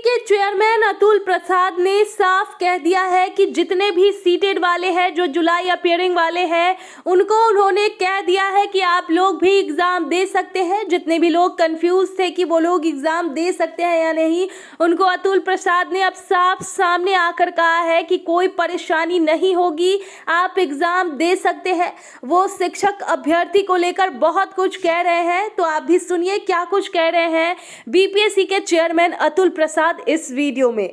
के चेयरमैन अतुल प्रसाद ने साफ कह दिया है कि जितने भी सीटेड वाले हैं, जो जुलाई अपीयरिंग वाले हैं, उनको उन्होंने कह दिया है कि आप लोग भी एग्ज़ाम दे सकते हैं। जितने भी लोग कंफ्यूज थे कि वो लोग एग्ज़ाम दे सकते हैं या नहीं, उनको अतुल प्रसाद ने अब साफ सामने आकर कहा है कि कोई परेशानी नहीं होगी, आप एग्ज़ाम दे सकते हैं। वो शिक्षक अभ्यर्थी को लेकर बहुत कुछ कह रहे हैं, तो आप भी सुनिए क्या कुछ कह रहे हैं बीपीएससी के चेयरमैन अतुल प्रसाद इस वीडियो में।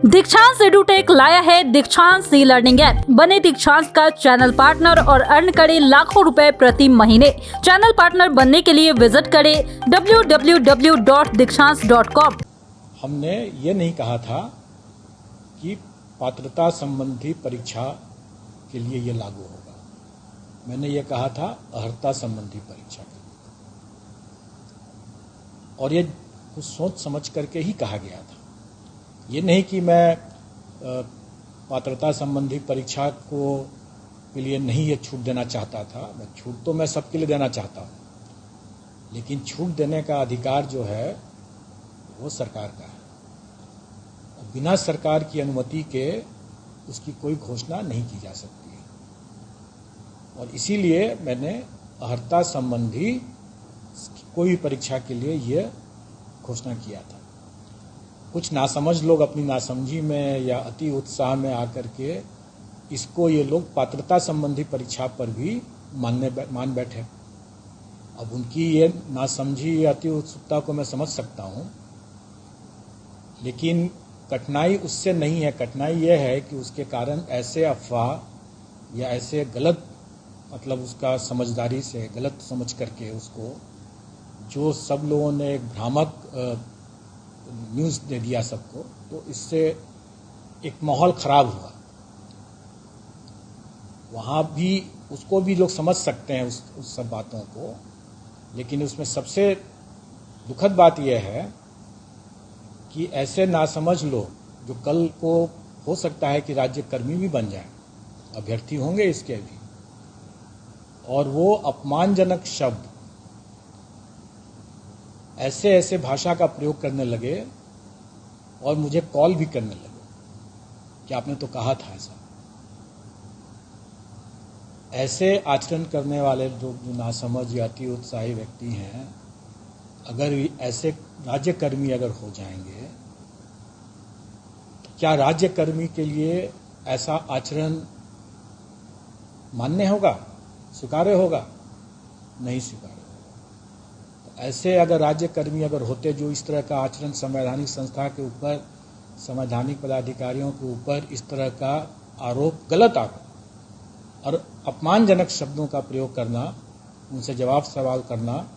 दीक्षांत एडुटेक लाया है दीक्षांत सी लर्निंग ऐप। बने दीक्षांत का चैनल पार्टनर और अर्न करें लाखों रुपए प्रति महीने। चैनल पार्टनर बनने के लिए विजिट करें www.dikshans.com। हमने ये नहीं कहा था कि पात्रता संबंधी परीक्षा के लिए ये लागू होगा। मैंने ये कहा था अर्हता संबंधी परीक्षा के लिए, और ये कुछ सोच समझ करके ही कहा गया था। ये नहीं कि मैं पात्रता संबंधी परीक्षा के लिए नहीं ये छूट देना चाहता था। मैं छूट तो मैं सबके लिए देना चाहता हूँ, लेकिन छूट देने का अधिकार जो है वो सरकार का है। बिना सरकार की अनुमति के उसकी कोई घोषणा नहीं की जा सकती है, और इसीलिए मैंने अर्हता संबंधी कोई भी परीक्षा के लिए ये घोषणा किया था। कुछ नासमझ लोग अपनी नासमझी में या अति उत्साह में आकर के इसको ये लोग पात्रता संबंधी परीक्षा पर भी मान बैठे। अब उनकी ये नासमझी या अति उत्सुकता को मैं समझ सकता हूँ, लेकिन कठिनाई उससे नहीं है। कठिनाई यह है कि उसके कारण ऐसे अफवाह या ऐसे गलत, मतलब उसका समझदारी से गलत समझ करके उसको, जो सब लोगों ने एक भ्रामक न्यूज़ दे दिया सबको, तो इससे एक माहौल खराब हुआ। वहाँ भी उसको भी लोग समझ सकते हैं उस सब बातों को, लेकिन उसमें सबसे दुखद बात यह है कि ऐसे नासमझ लोग जो कल को हो सकता है कि राज्यकर्मी भी बन जाए, अभ्यर्थी होंगे इसके भी, और वो अपमानजनक शब्द ऐसे भाषा का प्रयोग करने लगे और मुझे कॉल भी करने लगे कि आपने तो कहा था ऐसा। ऐसे आचरण करने वाले लोग जो नासमझ या अति उत्साही व्यक्ति हैं, अगर ऐसे राज्यकर्मी अगर हो जाएंगे, तो क्या राज्यकर्मी के लिए ऐसा आचरण मान्य होगा, स्वीकार्य होगा? नहीं स्वीकार्य होगा। तो ऐसे अगर राज्यकर्मी अगर होते जो इस तरह का आचरण संवैधानिक संस्था के ऊपर, संवैधानिक पदाधिकारियों के ऊपर इस तरह का आरोप, गलत आरोप और अपमानजनक शब्दों का प्रयोग करना, उनसे जवाब सवाल करना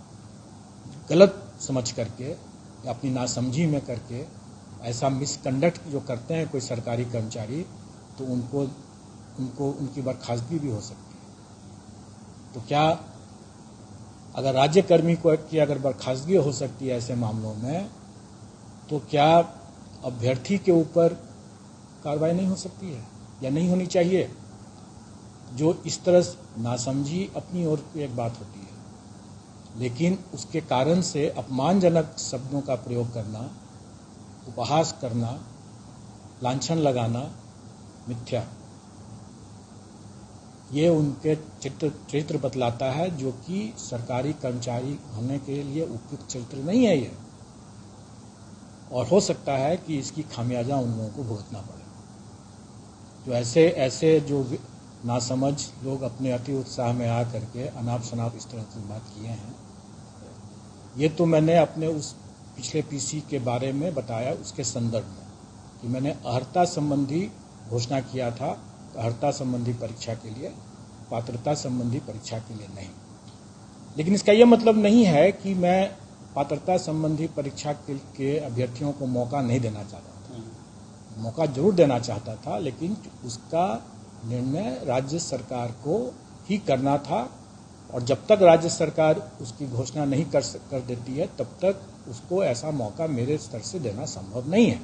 गलत समझ करके, अपनी नासमझी में करके ऐसा मिसकंडक्ट जो करते हैं कोई सरकारी कर्मचारी, तो उनको उनकी बर्खास्तगी भी हो सकती है। तो क्या अगर राज्यकर्मी की अगर बर्खास्तगी हो सकती है ऐसे मामलों में, तो क्या अभ्यर्थी के ऊपर कार्रवाई नहीं हो सकती है या नहीं होनी चाहिए? जो इस तरह नासमझी अपनी ओर की एक बात होती है, लेकिन उसके कारण से अपमानजनक शब्दों का प्रयोग करना, उपहास करना, लांछन लगाना मिथ्या, ये उनके चरित्र बतलाता है, जो कि सरकारी कर्मचारी होने के लिए उपयुक्त चरित्र नहीं है ये। और हो सकता है कि इसकी खामियाजा उन लोगों को भुगतना पड़े। जो ऐसे जो नासमझ लोग अपने अति उत्साह में आ करके अनाप शनाप इस तरह की बात किए हैं, ये तो मैंने अपने उस पिछले पीसी के बारे में बताया, उसके संदर्भ में कि मैंने अर्हता संबंधी घोषणा किया था, अर्हता संबंधी परीक्षा के लिए, पात्रता संबंधी परीक्षा के लिए नहीं। लेकिन इसका यह मतलब नहीं है कि मैं पात्रता संबंधी परीक्षा के अभ्यर्थियों को मौका नहीं देना चाहता था। मौका जरूर देना चाहता था, लेकिन उसका निर्णय राज्य सरकार को ही करना था, और जब तक राज्य सरकार उसकी घोषणा नहीं कर देती है, तब तक उसको ऐसा मौका मेरे स्तर से देना संभव नहीं है।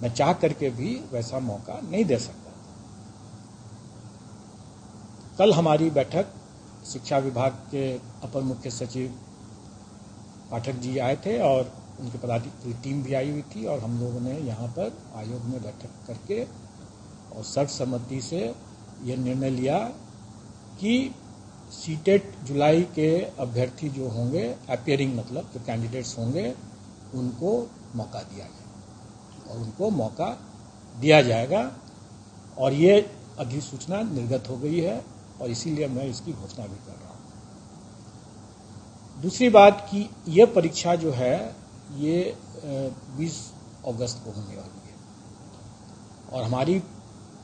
मैं चाह करके भी वैसा मौका नहीं दे सकता। कल हमारी बैठक शिक्षा विभाग के अपर मुख्य सचिव पाठक जी आए थे, और उनके पूरी टीम भी आई हुई थी और हम लोगों ने यहाँ पर आयोग में बैठक करके और सर्वसम्मति से यह निर्णय लिया कि सीटेट जुलाई के अभ्यर्थी जो होंगे, अपीयरिंग मतलब जो कैंडिडेट्स होंगे, उनको मौका दिया जाए और उनको मौका दिया जाएगा। और ये अधिसूचना निर्गत हो गई है और इसीलिए मैं इसकी घोषणा भी कर रहा हूँ। दूसरी बात कि यह परीक्षा जो है ये 20 अगस्त को होने वाली है और हमारी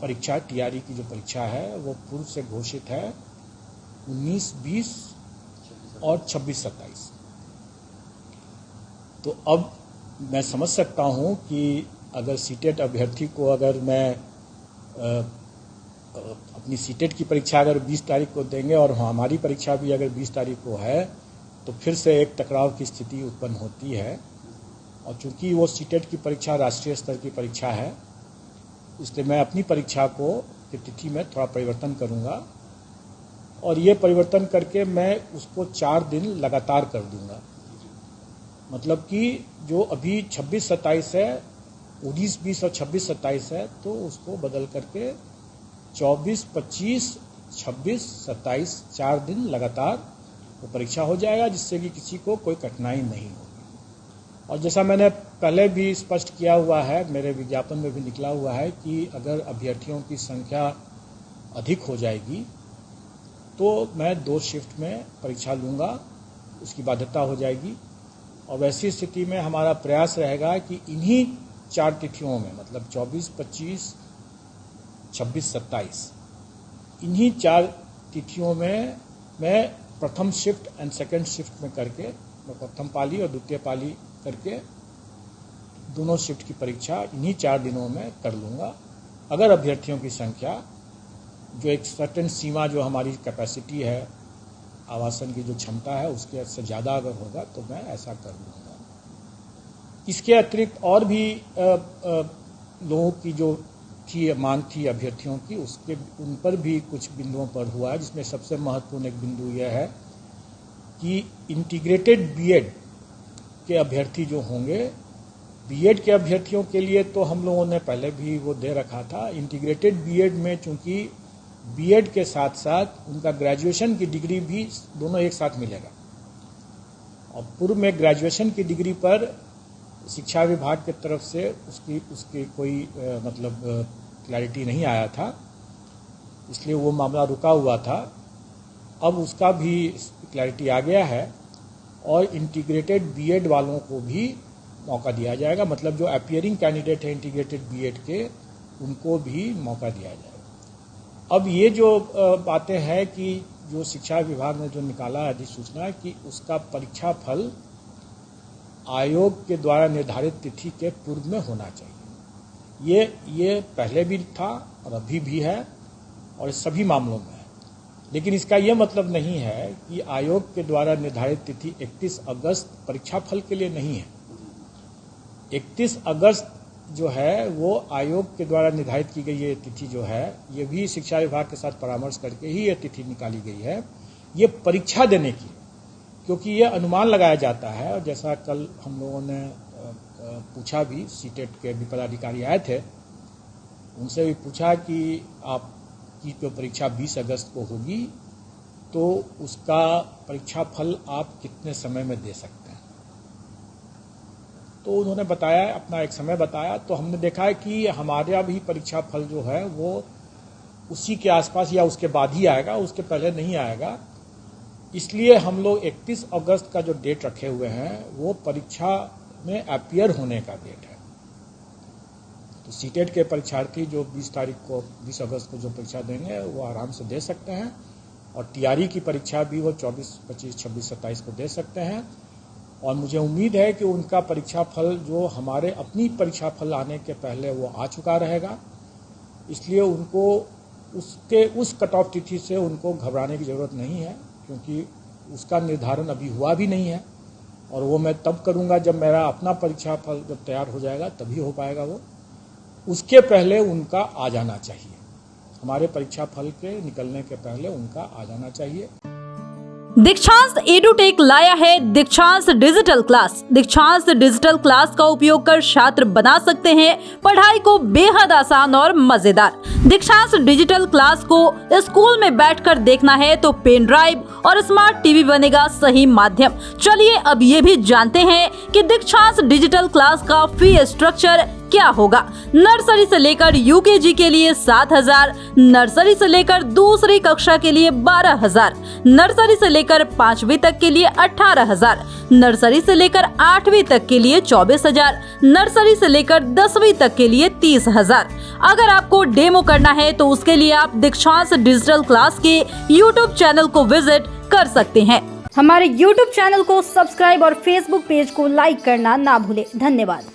परीक्षा टीआरई की जो परीक्षा है वो पूर्व से घोषित है 19, 20 और 26, 27। तो अब मैं समझ सकता हूं कि अगर सीटेट अभ्यर्थी को अगर मैं अपनी सीटेट की परीक्षा अगर 20 तारीख को देंगे और हमारी परीक्षा भी अगर 20 तारीख को है तो फिर से एक टकराव की स्थिति उत्पन्न होती है। और चूंकि वो सीटेट की परीक्षा राष्ट्रीय स्तर की परीक्षा है, इसलिए मैं अपनी परीक्षा को की तिथि में थोड़ा परिवर्तन करूंगा और ये परिवर्तन करके मैं उसको 4 दिन लगातार कर दूंगा। मतलब कि जो अभी 26, 27 है, 19, 20 और 26, 27 है, तो उसको बदल करके 24, 25, 26, 27 4 दिन लगातार वो परीक्षा हो जाएगा, जिससे कि किसी को कोई कठिनाई नहीं होगी। और जैसा मैंने पहले भी स्पष्ट किया हुआ है, मेरे विज्ञापन में भी निकला हुआ है कि अगर अभ्यर्थियों की संख्या अधिक हो जाएगी तो मैं 2 शिफ्ट में परीक्षा लूँगा, उसकी बाध्यता हो जाएगी। और वैसी स्थिति में हमारा प्रयास रहेगा कि इन्हीं 4 तिथियों में, मतलब 24, 25, 26, 27, इन्हीं 4 तिथियों में मैं प्रथम शिफ्ट एंड सेकंड शिफ्ट में करके, मैं प्रथम पाली और द्वितीय पाली करके दोनों शिफ्ट की परीक्षा इन्हीं 4 दिनों में कर लूँगा। अगर अभ्यर्थियों की संख्या जो एक सर्टेन सीमा जो हमारी कैपेसिटी है, आवासन की जो क्षमता है, उसके से ज़्यादा अगर होगा तो मैं ऐसा कर लूँगा। इसके अतिरिक्त और भी लोगों की जो थी मांग थी अभ्यर्थियों की, उसके उन पर भी कुछ बिंदुओं पर हुआ है, जिसमें सबसे महत्वपूर्ण एक बिंदु यह है कि इंटीग्रेटेड बीएड के अभ्यर्थी जो होंगे, बीएड के अभ्यर्थियों के लिए तो हम लोगों ने पहले भी वो दे रखा था। इंटीग्रेटेड बीएड में चूंकि बीएड के साथ साथ उनका ग्रेजुएशन की डिग्री भी दोनों एक साथ मिलेगा और पूर्व में ग्रेजुएशन की डिग्री पर शिक्षा विभाग की तरफ से उसकी कोई मतलब क्लैरिटी नहीं आया था, इसलिए वो मामला रुका हुआ था। अब उसका भी क्लैरिटी आ गया है और इंटीग्रेटेड बीएड वालों को भी मौका दिया जाएगा, मतलब जो अपीयरिंग कैंडिडेट है इंटीग्रेटेड बीएड के, उनको भी मौका दिया जाएगा। अब ये जो बातें हैं कि जो शिक्षा विभाग ने जो निकाला है अधिसूचना कि उसका परीक्षा फल आयोग के द्वारा निर्धारित तिथि के पूर्व में होना चाहिए, ये पहले भी था और अभी भी है और सभी मामलों में है। लेकिन इसका यह मतलब नहीं है कि आयोग के द्वारा निर्धारित तिथि 31 अगस्त परीक्षा फल के लिए नहीं है। 31 अगस्त जो है वो आयोग के द्वारा निर्धारित की गई ये तिथि जो है, ये भी शिक्षा विभाग के साथ परामर्श करके ही ये तिथि निकाली गई है, ये परीक्षा देने की, क्योंकि ये अनुमान लगाया जाता है। और जैसा कल हम लोगों ने पूछा भी, सीटेट के भी पदाधिकारी आए थे, उनसे भी पूछा कि आपकी जो परीक्षा 20 अगस्त को होगी तो उसका परीक्षा फल आप कितने समय में दे सकते हैं। तो उन्होंने बताया, अपना एक समय बताया, तो हमने देखा है कि हमारा भी परीक्षा फल जो है वो उसी के आसपास या उसके बाद ही आएगा, उसके पहले नहीं आएगा। इसलिए हम लोग 31 अगस्त का जो डेट रखे हुए हैं वो परीक्षा में अपीयर होने का डेट है। तो सीटेट के परीक्षार्थी जो 20 अगस्त को जो परीक्षा देंगे वो आराम से दे सकते हैं और टीआरई की परीक्षा भी वो 24, 25, 26, 27 को दे सकते हैं। और मुझे उम्मीद है कि उनका परीक्षा फल जो हमारे अपनी परीक्षा फल आने के पहले वो आ चुका रहेगा, इसलिए उनको उस कट ऑफ तिथि से उनको घबराने की ज़रूरत नहीं है, क्योंकि उसका निर्धारण अभी हुआ भी नहीं है और वो मैं तब करूंगा जब मेरा अपना परीक्षा फल जब तैयार हो जाएगा, तभी हो पाएगा वो। उसके पहले उनका आ जाना चाहिए, हमारे परीक्षा फल के निकलने के पहले उनका आ जाना चाहिए। दीक्षांत एडुटेक लाया है दीक्षांत डिजिटल क्लास। दीक्षांत डिजिटल क्लास का उपयोग कर छात्र बना सकते हैं पढ़ाई को बेहद आसान और मजेदार। दीक्षांत डिजिटल क्लास को स्कूल में बैठकर देखना है तो पेन ड्राइव और स्मार्ट टीवी बनेगा सही माध्यम। चलिए अब ये भी जानते हैं कि दीक्षांत डिजिटल क्लास का फी स्ट्रक्चर क्या होगा। नर्सरी से लेकर यूकेजी के लिए 7,000, नर्सरी से लेकर दूसरी कक्षा के लिए 12,000, नर्सरी से लेकर 5वीं तक के लिए 18,000, नर्सरी से लेकर 8वीं तक के लिए 24,000, नर्सरी से लेकर 10वीं तक के लिए 30,000। अगर आपको डेमो करना है तो उसके लिए आप दीक्षांत डिजिटल क्लास के YouTube चैनल को विजिट कर सकते हैं। हमारे YouTube चैनल को सब्सक्राइब और Facebook पेज को लाइक करना ना भूलें। धन्यवाद।